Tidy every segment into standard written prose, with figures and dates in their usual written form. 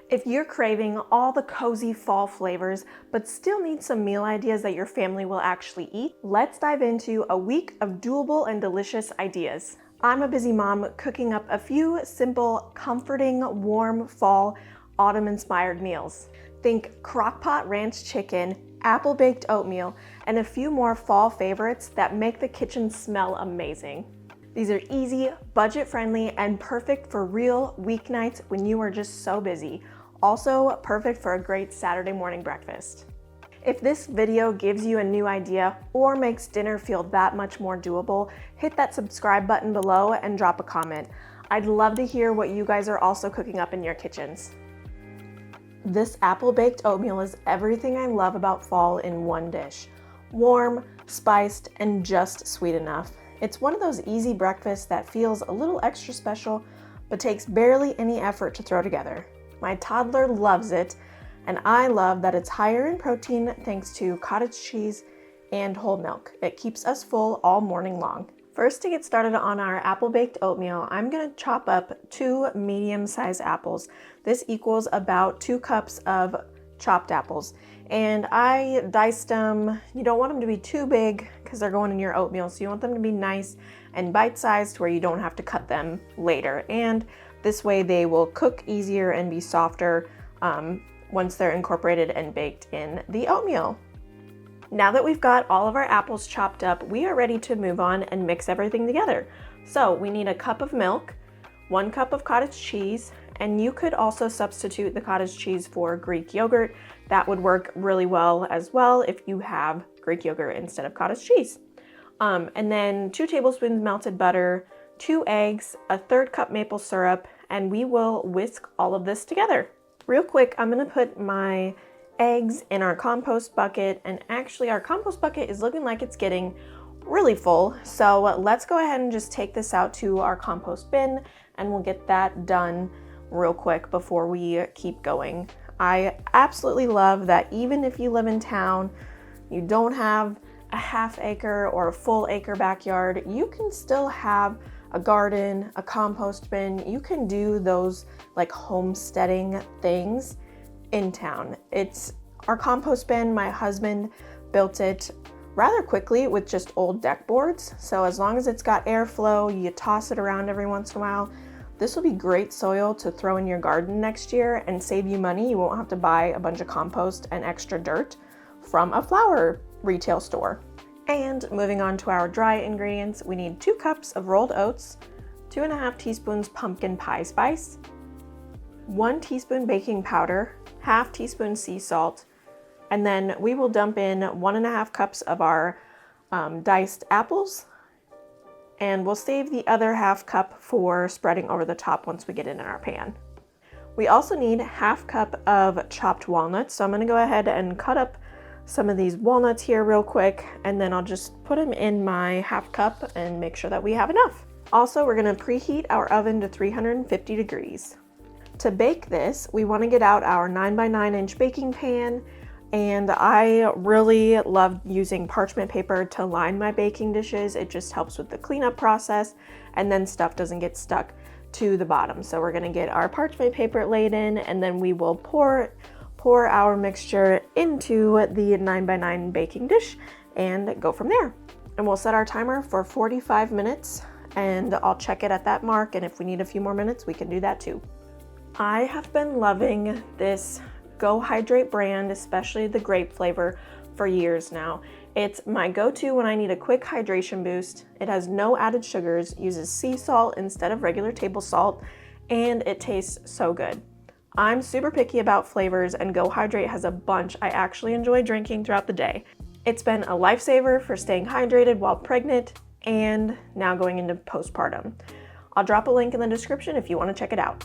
If you're craving all the cozy fall flavors, but still need some meal ideas that your family will actually eat, let's dive into a week of doable and delicious ideas. I'm a busy mom cooking up a few simple, comforting, warm fall, autumn-inspired meals. Think Crockpot ranch chicken, apple-baked oatmeal, and a few more fall favorites that make the kitchen smell amazing. These are easy, budget-friendly, and perfect for real weeknights when you are just so busy. Also perfect for a great Saturday morning breakfast. If this video gives you a new idea or makes dinner feel that much more doable, hit that subscribe button below and drop a comment. I'd love to hear what you guys are also cooking up in your kitchens. This apple-baked oatmeal is everything I love about fall in one dish. Warm, spiced, and just sweet enough. It's one of those easy breakfasts that feels a little extra special, but takes barely any effort to throw together. My toddler loves it, and I love that it's higher in protein thanks to cottage cheese and whole milk. It keeps us full all morning long. First, to get started on our apple-baked oatmeal, I'm gonna chop up 2 medium-sized apples. This equals about 2 cups of chopped apples. And I diced them. You don't want them to be too big because they're going in your oatmeal, so you want them to be nice and bite-sized where you don't have to cut them later. And this way they will cook easier and be softer once they're incorporated and baked in the oatmeal. Now that we've got all of our apples chopped up, we are ready to move on and mix everything together. So we need a cup of milk, 1 cup of cottage cheese, and you could also substitute the cottage cheese for Greek yogurt. That would work really well as well if you have Greek yogurt instead of cottage cheese. And then 2 tablespoons melted butter, 2 eggs, a 1/3 cup maple syrup, and we will whisk all of this together. Real quick, I'm gonna put my eggs in our compost bucket, and actually our compost bucket is looking like it's getting really full. So let's go ahead and just take this out to our compost bin, and we'll get that done real quick before we keep going. I absolutely love that even if you live in town, you don't have a half acre or a full acre backyard, you can still have a garden, a compost bin. You can do those like homesteading things in town. It's our compost bin. My husband built it rather quickly with just old deck boards. So as long as it's got airflow, you toss it around every once in a while. This will be great soil to throw in your garden next year and save you money. You won't have to buy a bunch of compost and extra dirt from a flower retail store. And moving on to our dry ingredients, we need 2 cups of rolled oats, 2.5 teaspoons pumpkin pie spice, 1 teaspoon baking powder, 1/2 teaspoon sea salt, and then we will dump in 1.5 cups of our diced apples, and we'll save the other 1/2 cup for spreading over the top once we get it in our pan. We also need 1/2 cup of chopped walnuts, so I'm gonna go ahead and cut up some of these walnuts here real quick, and then I'll just put them in my 1/2 cup and make sure that we have enough. Also, we're gonna preheat our oven to 350 degrees. To bake this, we wanna get out our 9x9 inch baking pan, and I really love using parchment paper to line my baking dishes. It just helps with the cleanup process, and then stuff doesn't get stuck to the bottom. So we're gonna get our parchment paper laid in, and then we will pour our mixture into the 9x9 baking dish and go from there. And we'll set our timer for 45 minutes, and I'll check it at that mark, and if we need a few more minutes, we can do that too. I have been loving this Go Hydrate brand, especially the grape flavor, for years now. It's my go-to when I need a quick hydration boost. It has no added sugars, uses sea salt instead of regular table salt, and it tastes so good. I'm super picky about flavors, and Go Hydrate has a bunch I actually enjoy drinking throughout the day. It's been a lifesaver for staying hydrated while pregnant and now going into postpartum. I'll drop a link in the description if you want to check it out.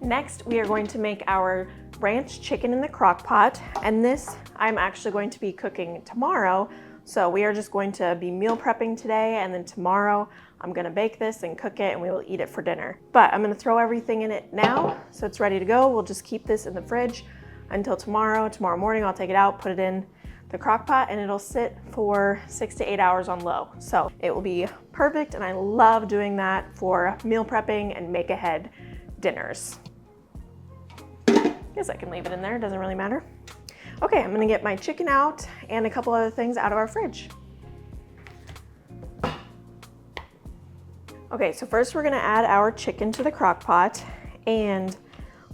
Next, we are going to make our ranch chicken in the crock pot, and this I'm actually going to be cooking tomorrow. So we are just going to be meal prepping today, and then tomorrow I'm gonna bake this and cook it and we will eat it for dinner. But I'm gonna throw everything in it now so it's ready to go. We'll just keep this in the fridge until tomorrow. Tomorrow morning I'll take it out, put it in the crock pot, and it'll sit for 6 to 8 hours on low. So it will be perfect, and I love doing that for meal prepping and make ahead dinners. Guess I can leave it in there, it doesn't really matter. Okay, I'm gonna get my chicken out and a couple other things out of our fridge. Okay, so first we're gonna add our chicken to the crock pot, and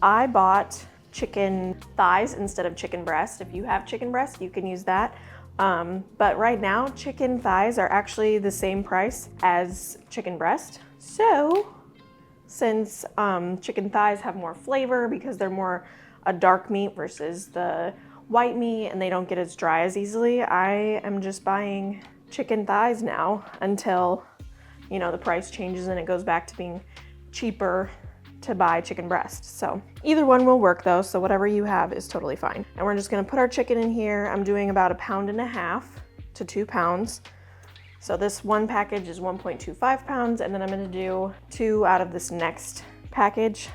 I bought chicken thighs instead of chicken breast. If you have chicken breast, you can use that. But right now, chicken thighs are actually the same price as chicken breast. So since chicken thighs have more flavor because they're more a dark meat versus the white meat and they don't get as dry as easily, I am just buying chicken thighs now until, you know, the price changes and it goes back to being cheaper to buy chicken breast. So either one will work though, so whatever you have is totally fine. And we're just gonna put our chicken in here. I'm doing about 1.5 pounds to 2 pounds. So this one package is 1.25 pounds, and then I'm gonna do 2 out of this next package.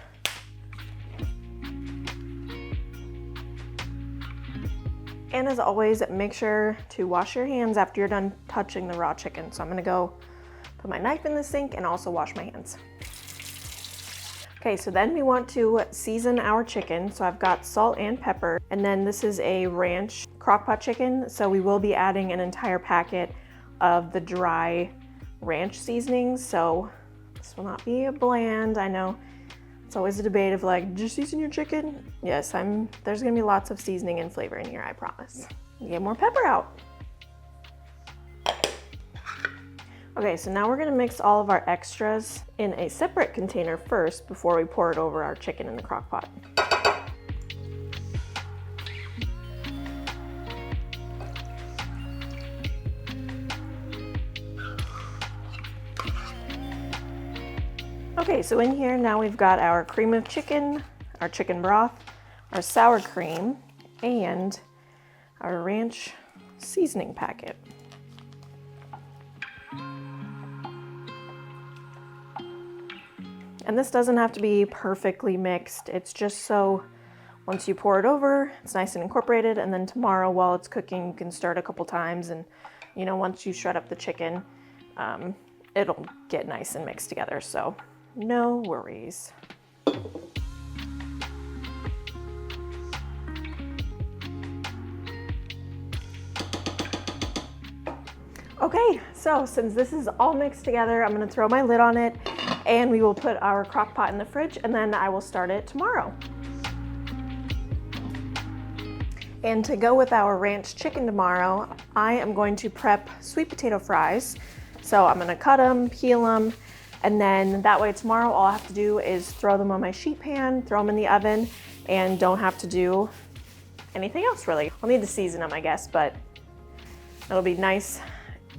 And as always, make sure to wash your hands after you're done touching the raw chicken. So I'm gonna go put my knife in the sink and also wash my hands. Okay, so then we want to season our chicken. So I've got salt and pepper, and then this is a ranch crockpot chicken. So we will be adding an entire packet of the dry ranch seasonings. So this will not be a bland. I know it's always a debate of like, did you season your chicken? Yes, there's gonna be lots of seasoning and flavor in here, I promise. Get more pepper out. Okay, so now we're gonna mix all of our extras in a separate container first before we pour it over our chicken in the crock pot. Okay, so in here now we've got our cream of chicken, our chicken broth, our sour cream, and our ranch seasoning packet. And this doesn't have to be perfectly mixed. It's just so once you pour it over, it's nice and incorporated, and then tomorrow while it's cooking, you can stir it a couple times, and you know, once you shred up the chicken, it'll get nice and mixed together, so no worries. Okay, so since this is all mixed together, I'm gonna throw my lid on it, and we will put our crock pot in the fridge, and then I will start it tomorrow. And to go with our ranch chicken tomorrow, I am going to prep sweet potato fries. So I'm gonna cut them, peel them, and then that way tomorrow all I have to do is throw them on my sheet pan, throw them in the oven, and don't have to do anything else really. I'll need to season them, I guess, but it'll be nice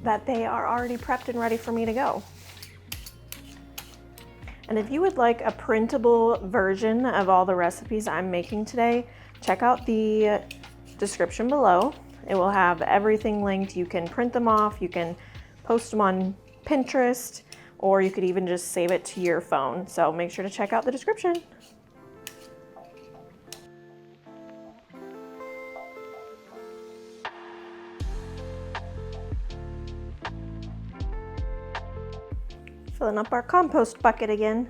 that they are already prepped and ready for me to go. And if you would like a printable version of all the recipes I'm making today, check out the description below. It will have everything linked. You can print them off, you can post them on Pinterest, or you could even just save it to your phone. So make sure to check out the description. Filling up our compost bucket again.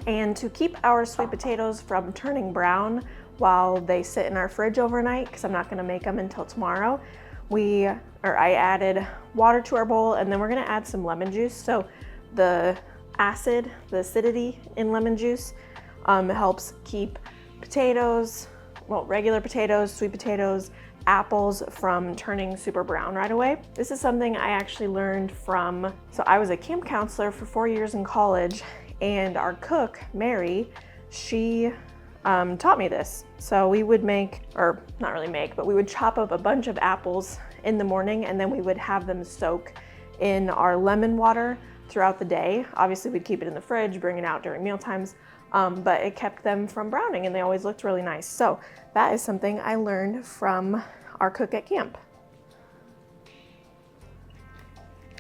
And to keep our sweet potatoes from turning brown while they sit in our fridge overnight, because I'm not gonna make them until tomorrow, I added water to our bowl, and then we're gonna add some lemon juice. So the acidity in lemon juice helps keep potatoes, well, regular potatoes, sweet potatoes, apples from turning super brown right away. This is something I actually learned from, so I was a camp counselor for 4 years in college, and our cook, Mary, she taught me this. So we would make, or not really make, but we would chop up a bunch of apples in the morning, and then we would have them soak in our lemon water throughout the day. Obviously we'd keep it in the fridge, bring it out during meal times, but it kept them from browning and they always looked really nice. So that is something I learned from our cook at camp.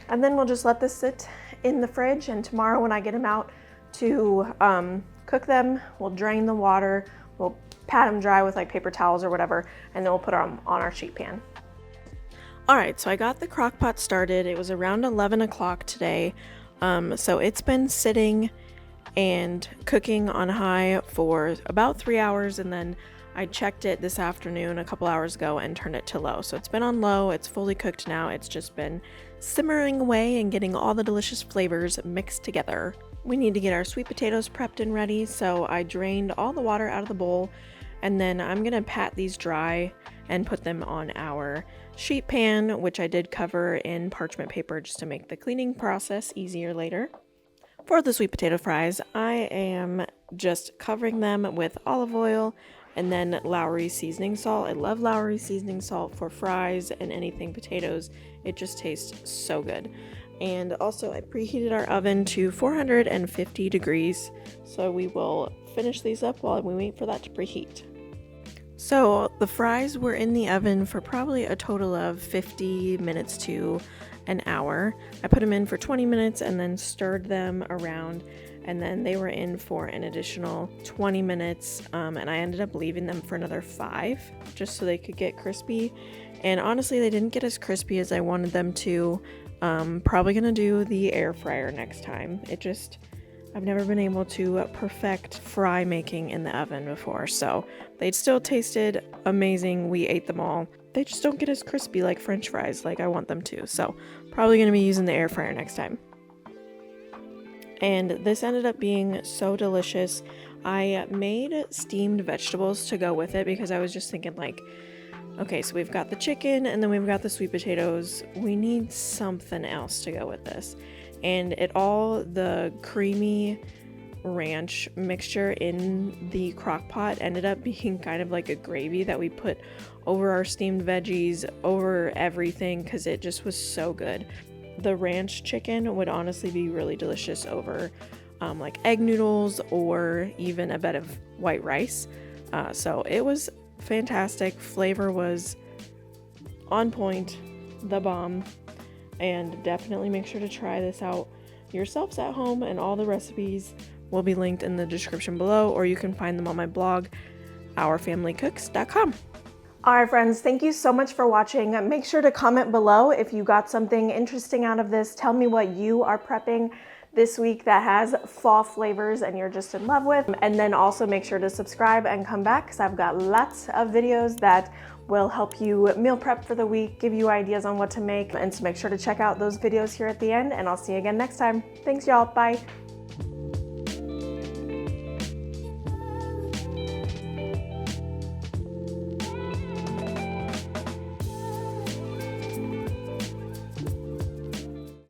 And then we'll just let this sit in the fridge, and tomorrow when I get them out to cook them, we'll drain the water, we'll pat them dry with like paper towels or whatever, and then we'll put them on our sheet pan. All right, so I got the crock pot started. It was around 11 o'clock today. So it's been sitting and cooking on high for about 3 hours, and then I checked it this afternoon a couple hours ago and turned it to low. So it's been on low, it's fully cooked now. It's just been simmering away and getting all the delicious flavors mixed together. We need to get our sweet potatoes prepped and ready, so I drained all the water out of the bowl, and then I'm gonna pat these dry and put them on our sheet pan, which I did cover in parchment paper just to make the cleaning process easier later. For the sweet potato fries, I am just covering them with olive oil and then Lowry seasoning salt. I love Lowry seasoning salt for fries and anything potatoes. It just tastes so good. And also I preheated our oven to 450 degrees. So we will finish these up while we wait for that to preheat. So the fries were in the oven for probably a total of 50 minutes to an hour. I put them in for 20 minutes and then stirred them around, and then they were in for an additional 20 minutes, and I ended up leaving them for another 5 just so they could get crispy. And honestly, they didn't get as crispy as I wanted them to. Probably gonna do the air fryer next time. I've never been able to perfect fry making in the oven before, so they still tasted amazing. We ate them all. They just don't get as crispy like French fries like I want them to, so probably going to be using the air fryer next time. And this ended up being so delicious. I made steamed vegetables to go with it because I was just thinking like, okay, so we've got the chicken and then we've got the sweet potatoes. We need something else to go with this. And the creamy ranch mixture in the crock pot ended up being kind of like a gravy that we put over our steamed veggies, over everything, because it just was so good. The ranch chicken would honestly be really delicious over like egg noodles or even a bed of white rice. So it was fantastic. Flavor was on point, the bomb, and definitely make sure to try this out yourselves at home, and all the recipes will be linked in the description below, or you can find them on my blog, ourfamilycooks.com. All right, friends, thank you so much for watching. Make sure to comment below if you got something interesting out of this. Tell me what you are prepping this week that has fall flavors and you're just in love with. And then also make sure to subscribe and come back, because I've got lots of videos that will help you meal prep for the week, give you ideas on what to make. And so make sure to check out those videos here at the end, and I'll see you again next time. Thanks, y'all. Bye.